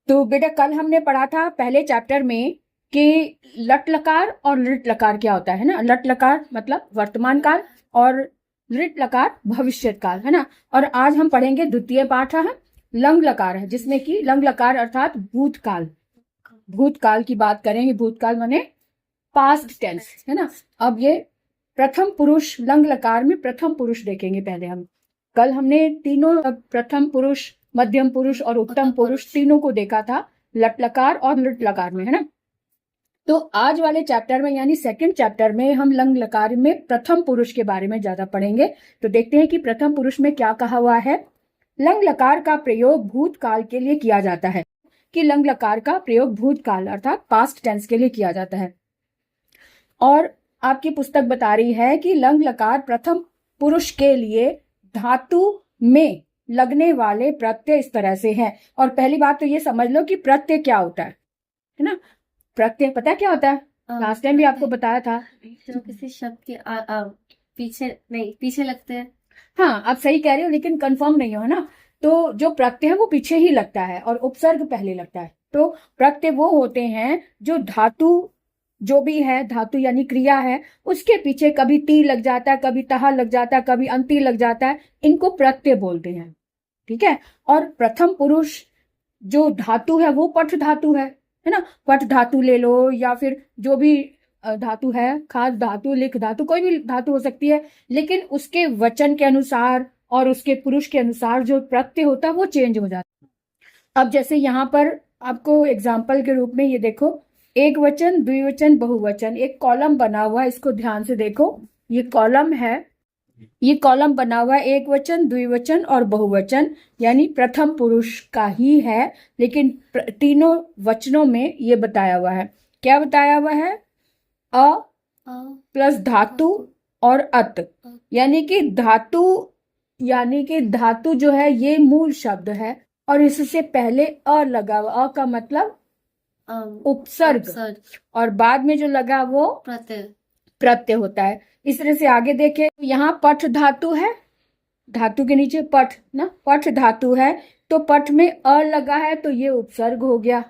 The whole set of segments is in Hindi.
तो बेटा कल हमने पढ़ा था पहले चैप्टर में कि लट लकार और लृट लकार क्या होता है ना। लट लकार मतलब वर्तमान काल और लृट लकार भविष्य काल, है ना। और आज हम पढ़ेंगे द्वितीय पाठ है लंग लकार है, जिसमें कि लंग लकार अर्थात भूतकाल, भूतकाल की बात करेंगे। भूतकाल माने पास्ट टेंस, है ना। अब ये प्रथम पुरुष लंग लकार में प्रथम पुरुष देखेंगे पहले हम। कल हमने तीनों प्रथम पुरुष, मध्यम पुरुष और उत्तम पुरुष तीनों को देखा था लट लकार और लृट लकार में, है ना। तो आज वाले चैप्टर में यानी सेकंड चैप्टर में हम लंग लकार में प्रथम पुरुष के बारे में ज्यादा पढ़ेंगे। तो देखते हैं कि प्रथम पुरुष में क्या कहा हुआ है। लंग लकार का प्रयोग भूतकाल के लिए किया जाता है, कि लंग लकार का प्रयोग भूतकाल अर्थात पास्ट टेंस के लिए किया जाता है। और आपकी पुस्तक बता रही है कि लंग लकार प्रथम पुरुष के लिए धातु में लगने वाले प्रत्यय इस तरह से हैं। और पहली बात तो ये समझ लो कि प्रत्यय क्या होता है ना। प्रत्यय पता है क्या होता है? लास्ट टाइम भी आपको बताया था। जो किसी शब्द के पीछे लगते हैं। हाँ, आप सही कह रहे हो, लेकिन कंफर्म नहीं हो, है ना। तो जो प्रत्यय है वो पीछे ही लगता है और उपसर्ग पहले लगता है। तो प्रत्यय वो होते हैं जो धातु, जो भी है धातु यानी क्रिया है, उसके पीछे कभी ती लग जाता है, कभी तहा लग जाता है, कभी अंति लग जाता है, इनको प्रत्यय बोलते हैं। ठीक है। और प्रथम पुरुष जो धातु है वो पठ धातु है ना। पठ धातु ले लो या फिर जो भी धातु है, खास धातु, लिख धातु, कोई भी धातु हो सकती है, लेकिन उसके वचन के अनुसार और उसके पुरुष के अनुसार जो प्रत्यय होता है वो चेंज हो जाता है। अब जैसे यहाँ पर आपको एग्जाम्पल के रूप में ये देखो, एक वचन, द्विवचन, बहुवचन, एक कॉलम बना हुआ है, इसको ध्यान से देखो। ये कॉलम है, ये कॉलम बना हुआ है एक वचन, द्विवचन और बहुवचन, यानी प्रथम पुरुष का ही है, लेकिन तीनों वचनों में ये बताया हुआ है। क्या बताया हुआ है? अ प्लस धातु और अत, यानी कि धातु जो है ये मूल शब्द है और इससे पहले अ लगा हुआ। अ का मतलब उपसर्ग और बाद में जो लगा वो प्रत्यय होता है। इस तरह से आगे देखें, यहाँ पठ धातु है, धातु के नीचे पठ ना, पठ धातु है, तो पठ में अ लगा है तो ये उपसर्ग हो गया,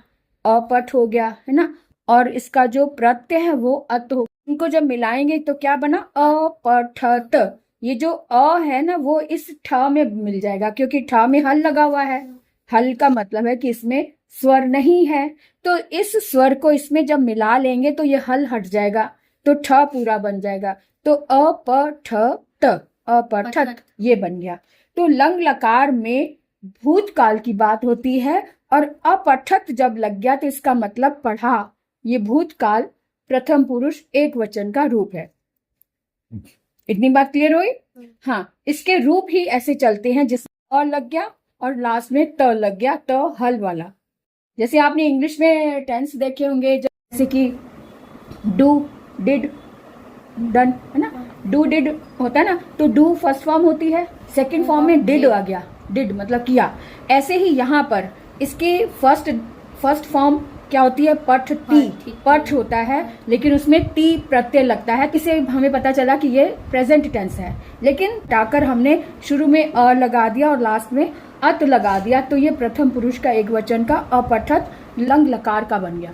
अपठ हो गया, है ना। और इसका जो प्रत्यय है वो अत हो। इनको जब मिलाएंगे तो क्या बना? अपठत। ये जो अ है ना वो इस ठ में मिल जाएगा, क्योंकि ठ में हल लगा हुआ है। हल का मतलब है कि इसमें स्वर नहीं है, तो इस स्वर को इसमें जब मिला लेंगे तो ये हल हट जाएगा, तो ठ पूरा बन जाएगा। तो अपठत, अपठत ये बन गया। तो लंग लकार में भूतकाल की बात होती है और अपठत जब लग गया तो इसका मतलब पढ़ा। ये भूतकाल प्रथम पुरुष एक वचन का रूप है। इतनी बात क्लियर हुई? हाँ, इसके रूप ही ऐसे चलते हैं जिसमें अ लग गया और लास्ट में त लग गया, त हल वाला। जैसे आपने इंग्लिश में टेंस देखे होंगे, जैसे कि डू, डिड, डन, है ना। डू डिड होता है ना, तो डू फर्स्ट फॉर्म होती है, सेकंड फॉर्म में डिड आ गया, डिड मतलब किया। ऐसे ही यहाँ पर इसकी फर्स्ट फॉर्म क्या होती है? पठ टी, पठ होता है, लेकिन उसमें टी प्रत्यय लगता है। किसे हमें पता चला कि ये प्रेजेंट टेंस है, लेकिन टाकर हमने शुरू में अ लगा दिया और लास्ट में अत लगा दिया, तो ये प्रथम पुरुष का एक वचन का अपठत लंग लकार का बन गया,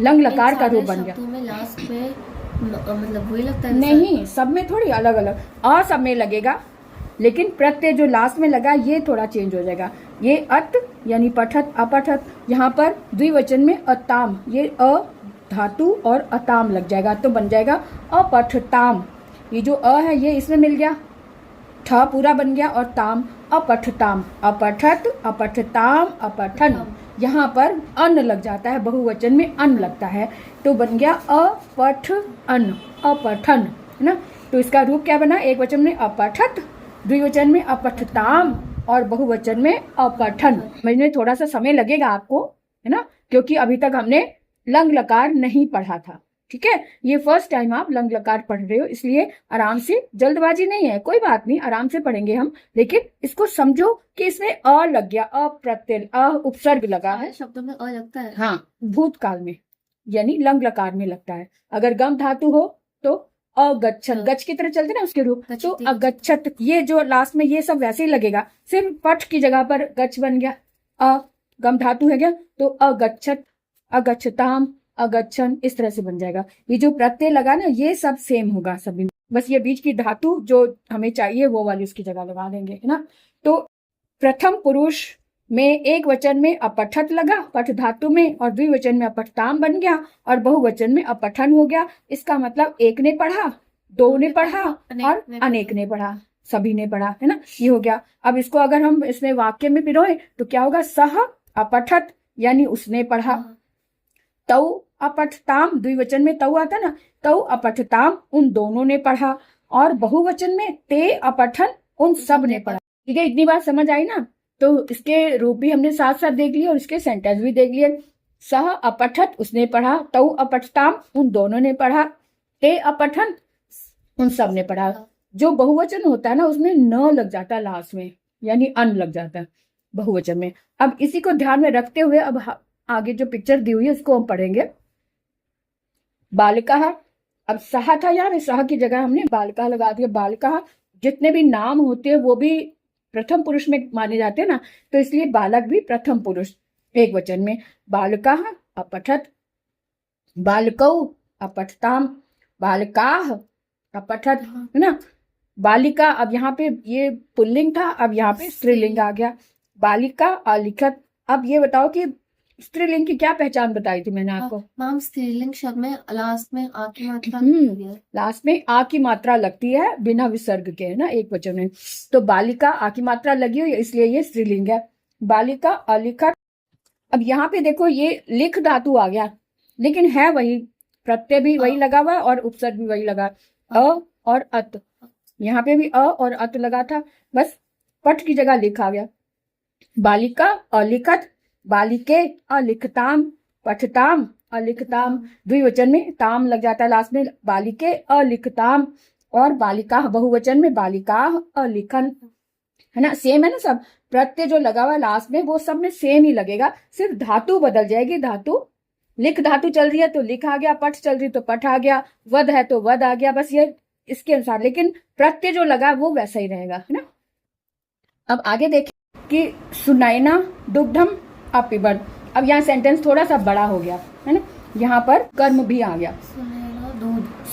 लंग लकार का रूप बन गया। लास्ट में मतलब वही लगता है? नहीं, सब में थोड़ी अलग अलग। अ सब में लगेगा, लेकिन प्रत्यय जो लास्ट में लगा ये थोड़ा चेंज हो जाएगा। ये अत यानी पठत, अपठत। यहाँ पर द्विवचन में अताम, ये अ धातु और अताम लग जाएगा, तो बन जाएगा अपठताम। ये जो अ है ये इसमें मिल गया, ठ पूरा बन गया और ताम, अपठताम, अपठत, अपठताम, अपठन। यहाँ पर अन्न लग जाता है, बहुवचन में अन्न लगता है, तो बन गया अपठ अन्न, अपठन, है ना। तो इसका रूप क्या बना? एक वचन में अपठत, द्विवचन में अपठताम और बहुवचन में अपठन। समझने थोड़ा सा समय लगेगा आपको, है ना, क्योंकि अभी तक हमने लंग लकार नहीं पढ़ा था। ठीक है, ये फर्स्ट टाइम आप लंग लकार पढ़ रहे हो, इसलिए आराम से, जल्दबाजी नहीं है, कोई बात नहीं, आराम से पढ़ेंगे हम। लेकिन इसको समझो कि इसमें अ लग गया, अप्रत्यय, अ उपसर्ग लगा है। शब्दों में अ लगता है? हाँ, भूतकाल में यानी लंग लकार में लगता है। अगर गम धातु हो तो अगच्छन, गच्छ की तरह चलते ना उसके रूप, तो अगच्छत। ये जो लास्ट में ये सब वैसे ही लगेगा, सिर्फ पठ की जगह पर गच्छ बन गया, गम धातु है क्या, तो अगच्छत, अगच्छताम, अगच्छन, इस तरह से बन जाएगा। ये जो प्रत्यय लगा ना, ये सब सेम होगा सभी में, बस ये बीच की धातु जो हमें चाहिए वो वाली उसकी जगह लगा देंगे, है ना। तो प्रथम पुरुष में एक वचन में अपठत लगा पठ धातु में, और द्विवचन में अपठताम बन गया, और बहुवचन में अपठन हो गया। इसका मतलब एक ने पढ़ा, दो ने पढ़ा और अनेक ने पढ़ा, सभी ने पढ़ा, है ना, ये हो गया। अब इसको अगर हम इसमें वाक्य में पिरोए तो क्या होगा, सह अपठत यानी उसने पढ़ा, तौ अपठताम, द्विवचन में तौ आता ना, तौ अपठताम उन दोनों ने पढ़ा, और बहुवचन में ते अपठन उन सब ने पढ़ा। ठीक है, इतनी बात समझ आई ना। तो इसके रूप भी हमने साथ साथ देख लिए और इसके सेंटेंस भी देख लिए। सह अपठत उसने पढ़ा, तौ अपठताम उन दोनों ने पढ़ा, ते अपठन उन सब ने पढ़ा। जो बहुवचन होता है ना उसमें न लग जाता है लास्ट में, यानी अन लग जाता है बहुवचन में। अब इसी को ध्यान में रखते हुए अब आगे जो पिक्चर दी हुई है उसको हम पढ़ेंगे। बालिका, अब सहा था यार, सहा की जगह हमने बालिका लगा दिया। बालिका, जितने भी नाम होते हैं वो भी प्रथम पुरुष में माने जाते हैं ना, तो इसलिए बालक भी प्रथम पुरुष एक वचन में। बालिका अपठत, बालकौ अपठताम, बालिकाः अपठत, है ना। बालिका, अब यहाँ पे ये पुल्लिंग था, अब यहाँ पे स्त्रीलिंग आ गया। बालिका अलिखत। अब ये बताओ कि स्त्रीलिंग की क्या पहचान बताई थी मैंने आपको। मैम स्त्रीलिंग शब्द में लास्ट में आ की मात्रा लास्ट में आ की मात्रा लगती है बिना विसर्ग के, है ना, एक वचन में। तो बालिका आ की मात्रा लगी हुई है इसलिए ये स्त्रीलिंग है। बालिका अलिखत। अब यहाँ पे देखो ये लिख धातु आ गया, लेकिन है वही, प्रत्यय भी वही लगा हुआ और उपसर्ग भी वही लगा, अ और अत। यहाँ पे भी अ और अत लगा था, बस पठ की जगह लिख आ गया। बालिका अलिखत, बालिके अलिखताम, पठताम अलिखताम, द्विवचन में ताम लग जाता है लास्ट में, बालिके अलिखताम, और बालिका बहुवचन में बालिका अलिखन, है ना, सेम है ना सब। प्रत्यय जो लगा हुआ है लास्ट में वो सब में सेम ही लगेगा, सिर्फ धातु बदल जाएगी। धातु, लिख धातु चल रही है तो लिख आ गया, पठ चल रही तो पठ आ गया, वध है तो वध आ गया, बस ये इसके अनुसार, लेकिन प्रत्यय जो लगा वो वैसा ही रहेगा, है ना। अब आगे देखें कि सुनैना दुग्धम अपिबन। अब यहाँ सेंटेंस थोड़ा सा बड़ा हो गया, है ना, यहाँ पर कर्म भी आ गया।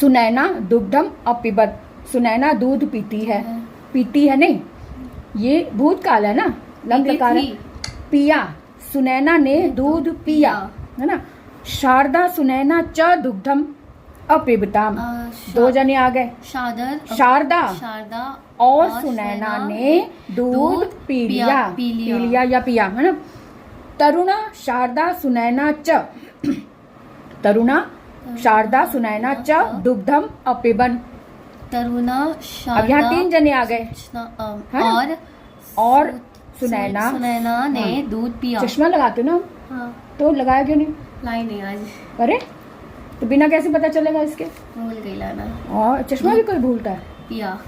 सुनैना दुग्धम अपिबत, सुनैना दूध पीती है, पीती है नहीं, ये भूतकाल है ना, लंग लकार है, पिया, सुनैना ने दूध पिया, है ना। शारदा सुनैना च दुग्धम अपिबताम, दो जने आ गए, शारदा और सुनैना ने दूध पी लिया या पिया, है ना। तरुणा शारदा सुनैना च, तरुणा शारदा सुनैना च दुग्धम अपिबन, तरुणा शारदा। अब यहाँ तीन जने आ गए, और सुनैना ने दूध पिया। चश्मा लगाते ना, तो लगाया क्यों नहीं? लाई नहीं आज। अरे तो बिना कैसे पता चलेगा इसके? भूल गई लाना। और चश्मा भी कोई भूलता है? पिया।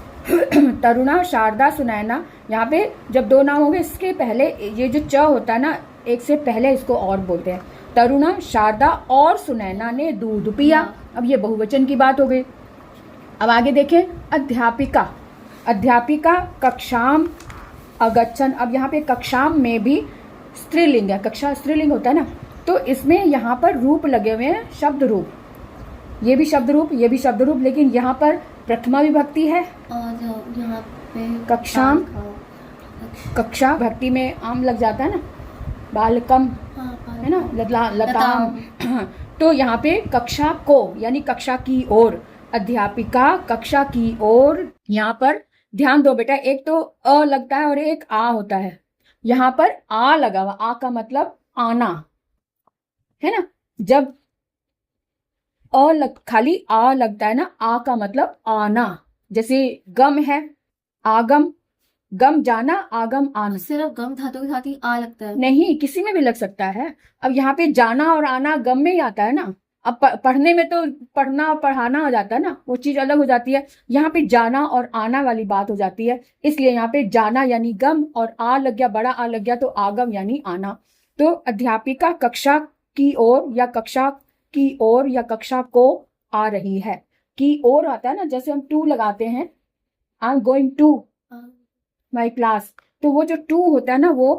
तरुणा शारदा सुनैना, यहाँ पे जब दो नाम हो गए इसके पहले ये जो च होता है ना, एक से पहले इसको और बोलते हैं। तरुणा शारदा और सुनैना ने दूध पिया, अब ये बहुवचन की बात हो गई। अब आगे देखें, अध्यापिका, अध्यापिका कक्षाम अगच्छन। अब यहाँ पे कक्षाम में भी स्त्रीलिंग है, कक्षा स्त्रीलिंग होता है ना, तो इसमें यहाँ पर रूप लगे हुए हैं, शब्द रूप, ये भी शब्द रूप, ये भी शब्द रूप, लेकिन यहाँ पर प्रथमा विभक्ति है और यहाँ पे कक्षाम, कक्षा भक्ति में आम लग जाता है ना, बालकम, है ना, लताम। तो यहाँ पे कक्षा को यानी कक्षा की ओर, अध्यापिका कक्षा की ओर। यहाँ पर ध्यान दो बेटा, एक तो अ लगता है और एक आ होता है, यहाँ पर आ लगा हुआ, आ का मतलब आना, है ना। जब खाली आ लगता है ना, आ का मतलब आना, जैसे गम है, आगम, गम जाना, आगम आना। सिर्फ गम धातु के साथ ही आ लगता है? नहीं, किसी में भी लग सकता है। अब यहाँ पे जाना और आना गम में ही आता है ना। अब पढ़ने में तो पढ़ना और पढ़ाना हो जाता है ना, वो चीज अलग हो जाती है। यहाँ पे जाना और आना वाली बात हो जाती है, इसलिए यहाँ पे जाना यानी गम और आ लग गया, बड़ा आ लग गया तो आगम यानी आना। तो अध्यापिका कक्षा की ओर या कक्षा की ओर या कक्षा को आ रही है। की ओर आता है ना, जैसे हम टू लगाते हैं, I am going to my class, तो वो जो टू होता है ना वो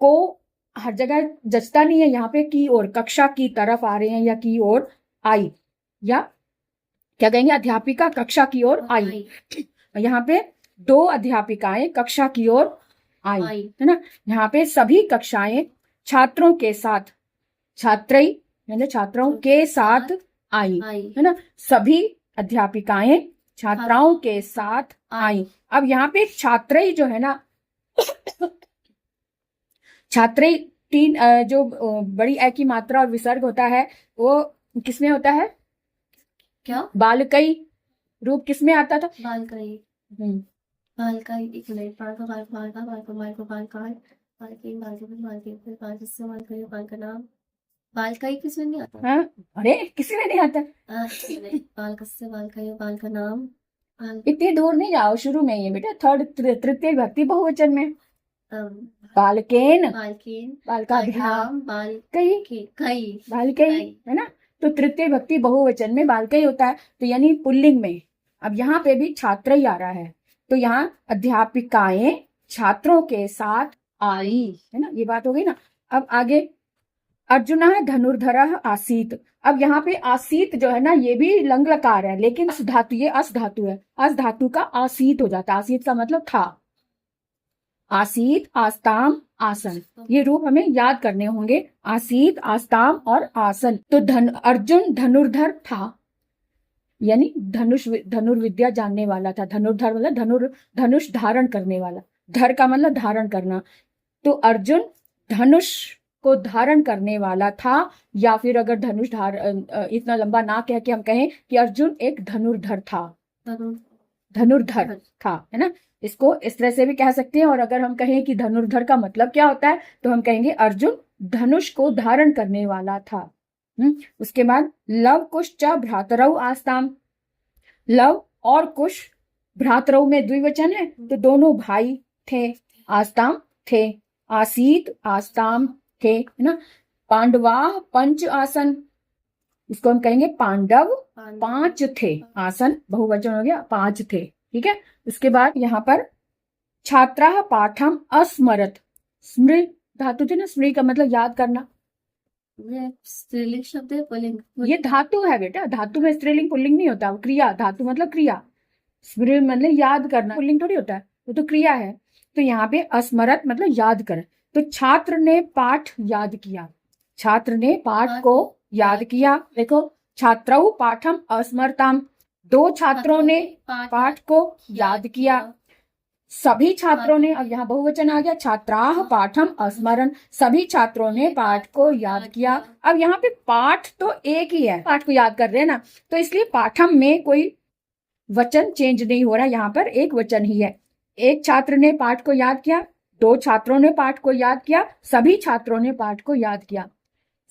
को हर जगह जचता नहीं है, यहाँ पे की ओर, कक्षा की तरफ आ रहे हैं या की ओर आई, या क्या कहेंगे, अध्यापिका कक्षा की ओर आई। यहाँ पे 2 अध्यापिकाएं कक्षा की ओर आई, है ना। यहाँ पे सभी कक्षाएं छात्रों के साथ, छात्रई यानी छात्रों के साथ आई, है ना। सभी अध्यापिकाएं छात्राओं के साथ आई। अब यहाँ पे छात्रई जो है ना, छात्रई 3 जो बड़ी ए की मात्रा और विसर्ग होता है वो किसमें होता है? क्या? बालकई रूप किसमें आता था? बालकई। बालकई, एक मिनट, बालका बालका बालका बालका बालका बालका बालकी बालकी बालकी फिर बालकिस्से बालकई बालका नाम। बालकई किसमें नहीं आता? हाँ, अरे किसी में नहीं आता। बालकस्से बालकई बालका नाम। इतनी दूर नहीं जाओ, शुरू में ये बेटा, थर्ड तृतीय विभक्ति बहुवचन में। बालकेन, बालकेन, बालकाभ्याम, बालकई, कई, बालकई, है ना। तो तृतीय विभक्ति बहुवचन में बालकई होता है, तो यानी पुल्लिंग में। अब यहाँ पे भी छात्र ही आ रहा है, तो यहाँ अध्यापिकाएं छात्रों के साथ आई, है ना, ये बात हो गई ना। अब आगे, अर्जुनः धनुर्धरः आसीत्। अब यहाँ पे आसीत जो है ना, ये भी लंग लकार है, लेकिन अस धातु, ये अस धातु है, अस धातु का आसीत हो जाता है। आसीत का मतलब था। आसीत, आस्ताम, आसन, ये रूप हमें याद करने होंगे, आसीत, आस्ताम और आसन। तो अर्जुन धनुर्धर था, यानी धनुर्विद्या जानने वाला था। धनुर्धर मतलब धनुष धारण करने वाला, धर का मतलब धारण करना। तो अर्जुन धनुष को धारण करने वाला था, या फिर अगर धनुष इतना लंबा ना कह के हम कहें कि अर्जुन एक धनुर्धर था, धनुर्धर था, है ना। इसको इस तरह से भी कह सकते हैं। और अगर हम कहें कि धनुर्धर का मतलब क्या होता है, तो हम कहेंगे अर्जुन धनुष को धारण करने वाला था। उसके बाद लव कुश च भ्रातरौ आस्ताम। लव और कुश भ्रातरौ में द्विवचन है, तो दोनों भाई थे, आस्ताम थे, आसीत, आस्ताम थे, है ना। पांडवा पंच आसन, इसको हम कहेंगे पांडव 5 थे, आसन बहुवचन हो गया, 5 थे, ठीक है। उसके बाद यहाँ पर छात्रा पाठम अस्मरत। स्मृ धातु थे ना, स्मृ का मतलब याद करना। स्त्रीलिंग शब्द है, पुल्लिंग? ये धातु है बेटा, धातु में स्त्रीलिंग पुल्लिंग नहीं होता, क्रिया, धातु मतलब क्रिया, स्मृ मतलब याद करना, पुल्लिंग थोड़ी होता है, वो तो क्रिया है। तो यहाँ पे अस्मरत मतलब याद कर। तो छात्र ने पाठ याद किया, छात्र ने पाठ को याद किया। देखो, छात्रौ पाठम अस्मरताम, 2 छात्रों ने पाठ को याद किया। सभी छात्रों ने, अब यहाँ बहुवचन आ गया, छात्राः पाठम अस्मरन्, सभी छात्रों ने पाठ को याद किया। अब यहाँ पे पाठ तो एक ही है, पाठ को याद कर रहे हैं ना, तो इसलिए पाठम में कोई वचन चेंज नहीं हो रहा, यहाँ पर एक वचन ही है। एक छात्र ने पाठ को याद किया, 2 छात्रों ने पाठ को याद किया, सभी छात्रों ने पाठ को याद किया।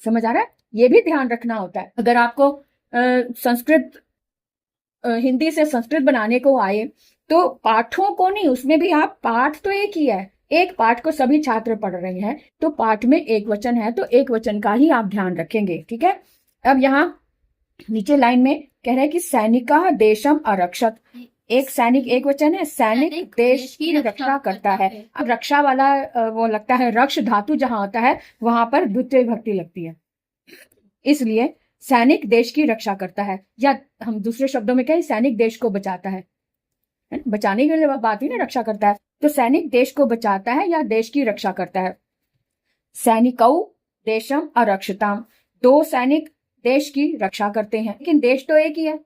समझ आ रहा है? ये भी ध्यान रखना होता है। अगर आपको संस्कृत हिंदी से संस्कृत बनाने को आए, तो पाठों को नहीं, उसमें भी आप, पाठ तो एक ही है, एक पाठ को सभी छात्र पढ़ रहे हैं, तो पाठ में एक वचन है, तो एक वचन का ही आप ध्यान रखेंगे, ठीक है। अब यहाँ नीचे लाइन में कह रहे हैं कि सैनिका देशम आरक्षत। एक सैनिक एक वचन है, सैनिक देश की रक्षा करता है। अब रक्षा वाला वो लगता है, रक्ष धातु जहां होता है वहां पर द्वितीय विभक्ति लगती है, इसलिए सैनिक देश की रक्षा करता है, या हम दूसरे शब्दों में कहें सैनिक देश को बचाता है, बचाने के लिए बात ही ना, रक्षा करता है। तो सैनिक देश को बचाता है या देश की रक्षा करता है। सैनिकौ देशम आरक्षताम, 2 सैनिक देश की रक्षा करते हैं, लेकिन देश तो एक ही है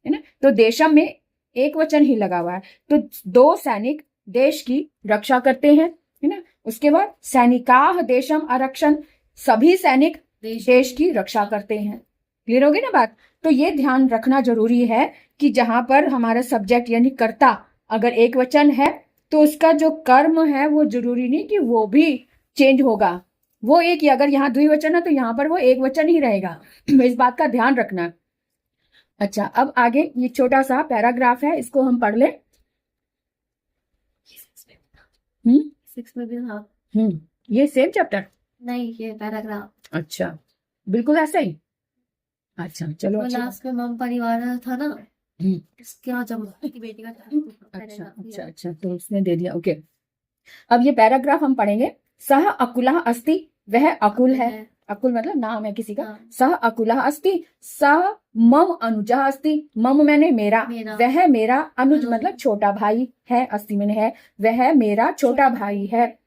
ना, तो देशम में एक वचन ही लगा हुआ है, तो 2 सैनिक देश की रक्षा करते हैं, है ना। उसके बाद सैनिकाः देशम आरक्षण, सभी सैनिक देश की रक्षा करते हैं। क्लियर होगी ना बात? तो ये ध्यान रखना जरूरी है कि जहां पर हमारा सब्जेक्ट यानी कर्ता अगर एक वचन है, तो उसका जो कर्म है वो जरूरी नहीं कि वो भी चेंज होगा, वो एक ही। अगर यहाँ द्विवचन है तो यहाँ पर वो एक वचन ही रहेगा, इस बात का ध्यान रखना। अच्छा, अब आगे ये छोटा सा पैराग्राफ है, इसको हम पढ़ ले। 6 में भी, हाँ। ये सेम चैप्टर नहीं, ये पैराग्राफ। अच्छा, बिल्कुल ऐसा ही। अच्छा चलो, लास्ट में मम परिवार था ना, इसके जब की बेटी का था। अच्छा, तो उसने दे दिया, ओके। अब ये पैराग्राफ हम पढ़ेंगे। सह अकुलः अस्ति वह अकुल है। अकुल मतलब नाम है किसी का। सह अकुलः अस्ति, सह मम अनुजः अस्ति, मम मैंने मेरा, वह मेरा, अनुज मतलब छोटा भाई है, अस्ति मैंने है, वह मेरा छोटा भाई है।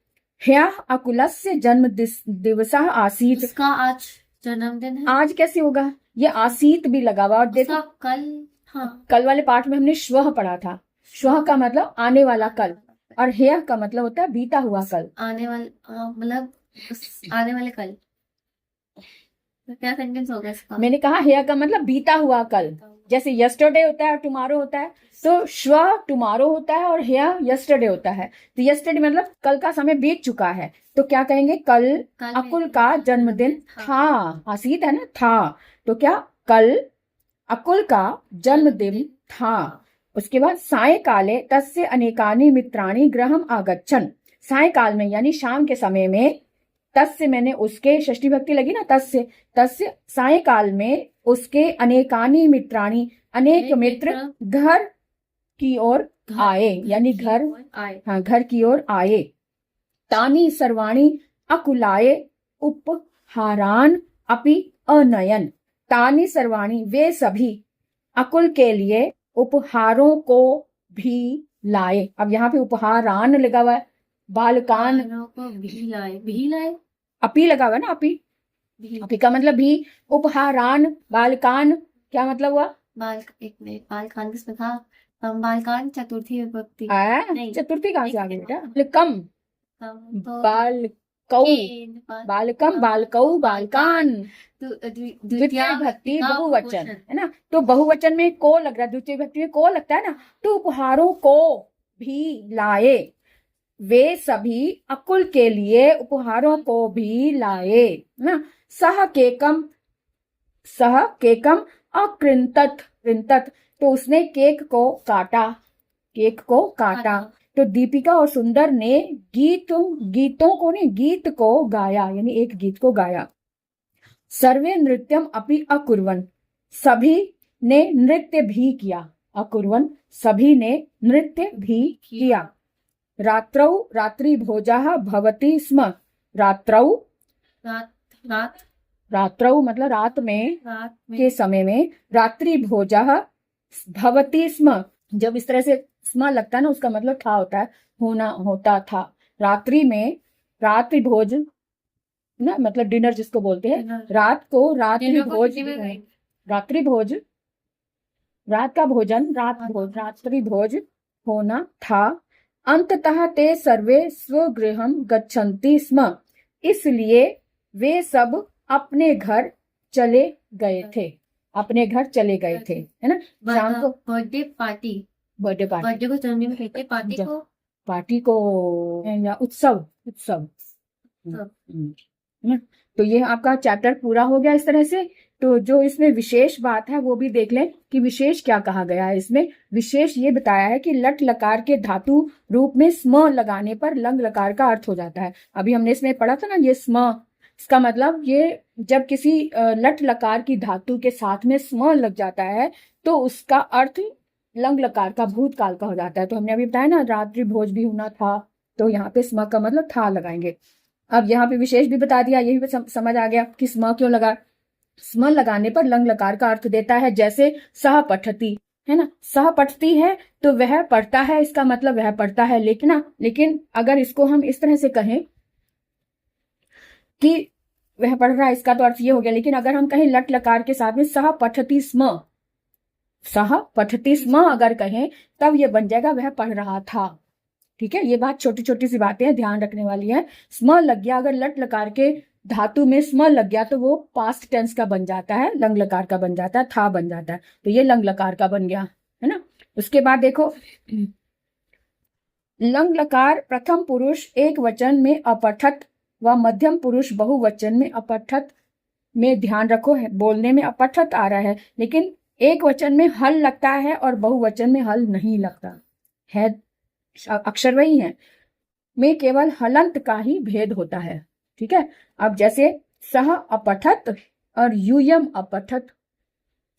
ह्यः अकुलस्य जन्म दिवसः आसीत्, उसका आज जन्मदिन है। आज कैसे होगा, ये आसीत भी लगा हुआ। और देखो कल, कल वाले पाठ में हमने श्वः पढ़ा था। श्वः का मतलब आने वाला कल, और ह्यः का मतलब होता है बीता हुआ कल। आने वाला मतलब आने वाले कल, तो क्या सेंटेंस होगा इसका? मैंने कहा ह्यः का मतलब बीता हुआ कल, जैसे यस्टरडे होता है और टुमारो होता है, तो श्व टुमारो होता है और ह्यः यस्टरडे होता है। तो यस्टरडे मतलब कल का समय बीत चुका है, तो क्या कहेंगे, कल अकुल का जन्मदिन था। आसीत है ना, था, तो क्या कल अकुल का जन्मदिन था। उसके बाद सायकाले तस्य अनेकानि मित्राणि गृहम् आगच्छन्, सायकाल में यानी शाम के समय में, तस्य मैंने उसके, षष्ठी भक्ति लगी ना, तस्य सायकाल में उसके अनेकानि मित्राणि, अनेक मित्र घर की ओर आए, यानी घर, हाँ घर की ओर आए। तानि सर्वाणि अकुलाय उपहारान अपि अनयन, तानि सर्वाणि वे सभी, अकुल के लिए उपहारों को भी लाए। अब यहाँ पे उपहारान लगा हुआ है, बालकान को भी लाए, अपी लगा हुआ है ना, अपी का मतलब भी, उपहारान, बालकान क्या मतलब हुआ, बालकान किसमें था? बालकान चतुर्थी विभक्ति, चतुर्थी कहाँ से आ गई बेटा, बालकम, बालकम, बालकौ, बालकान, द्वितीय विभक्ति बहुवचन है ना, तो बहुवचन में को लग रहा है, द्वितीय विभक्ति में को लगता है ना, तो उपहारों को भी लाए, वे सभी अकुल के लिए उपहारों को भी लाए ना। सह केकम अकृंतत, तो उसने केक को काटा, तो दीपिका और सुंदर ने गीत को गाया, यानी एक गीत को गाया। सर्वे नृत्यम अपि अकुर्वन्, सभी ने नृत्य भी किया, अकुर्वन् सभी ने नृत्य भी किया। रात्रौ रात्रि भोजः भवति स्म, रात्रौ मतलब रात में के समय में, रात्रि भोजः भवति स्म, जब इस तरह से स्म लगता है ना, उसका मतलब था होता है, होता था। रात्रि में रात्रि भोज ना, मतलब डिनर जिसको बोलते हैं, रात को रात्रि भोज, रात का भोजन, रात्रि भोज होना था। अंततः ते सर्वे स्वगृहं गच्छन्ति स्म, इसलिए वे सब अपने घर चले गए थे, है ना। शाम को बर्थडे पार्टी को जन्मदिन में कहते, पार्टी को या उत्सव तो ये आपका चैप्टर पूरा हो गया इस तरह से। तो जो इसमें विशेष बात है वो भी देख लें कि विशेष क्या कहा गया है। इसमें विशेष ये बताया है कि लट लकार के धातु रूप में स्म लगाने पर लंग लकार का अर्थ हो जाता है। अभी हमने इसमें पढ़ा था ना, ये स्म, इसका मतलब ये जब किसी लट लकार की धातु के साथ में स्म लग जाता है तो उसका अर्थ लंग लकार का भूतकाल का हो जाता है। तो हमने अभी बताया ना, रात्रि भोज भी होना था, तो यहाँ पे स्म का मतलब था लगाएंगे। अब यहाँ पे विशेष भी बता दिया, यही भी समझ आ गया कि स्म क्यों लगा। स्म लगाने पर लंग लकार का अर्थ देता है, जैसे सह पठती है ना, सह पठती है तो वह पढ़ता है, इसका मतलब वह पढ़ता है। लेकिन अगर इसको हम इस तरह से कहें कि वह पढ़ रहा है, इसका तो अर्थ ये हो गया। लेकिन अगर हम कहें लट लकार के साथ में सह पठती स्म अगर कहें, तब ये बन जाएगा वह पढ़ रहा था। ठीक है, ये बात छोटी छोटी सी बातें हैं, ध्यान रखने वाली है। स्म लग गया, अगर लट लकार के धातु में स्म लग गया तो वो पास्ट टेंस का बन जाता है, लंग लकार का बन जाता है, था बन जाता है, तो ये लंग लकार का बन गया, है ना। उसके बाद देखो, लंग लकार प्रथम पुरुष एक वचन में अपठत व मध्यम पुरुष बहुवचन में अपठत में ध्यान रखो, है बोलने में अपठत आ रहा है, लेकिन एक वचन में हल लगता है और बहुवचन में हल नहीं लगता है, अक्षर वही है, में केवल हलंत का ही भेद होता है। ठीक है, अब जैसे सह अपठत और यूयम अपठत,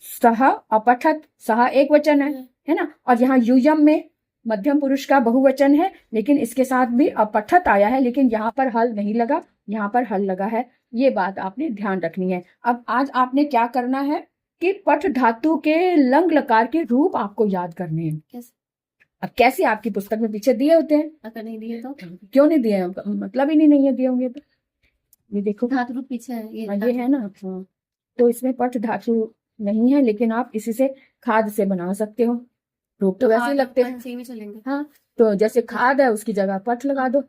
सह अपठत, सह एक वचन है ना, और यहाँ यूयम में मध्यम पुरुष का बहुवचन है, लेकिन इसके साथ भी अपठत आया है, लेकिन यहाँ पर हल नहीं लगा, यहाँ पर हल लगा है, ये बात आपने ध्यान रखनी है। अब आज आपने क्या करना है कि पठ धातु के लंग लकार के रूप आपको याद करने हैं। कैसे? अब कैसे, आपकी पुस्तक में पीछे दिए होते हैं। अगर नहीं दिए तो क्यों नहीं दिए हैं? मतलब ही नहीं है दिए होंगे तो। ये देखो धातु रूप पीछे है, ये है ना। हाँ, तो इसमें पठ धातु नहीं है, लेकिन आप इसी से खाद से बना सकते हो। रूप तो वैसे ही लगते हैं। में चलेंगे। हाँ, तो जैसे खाद है उसकी जगह पठ लगा दो।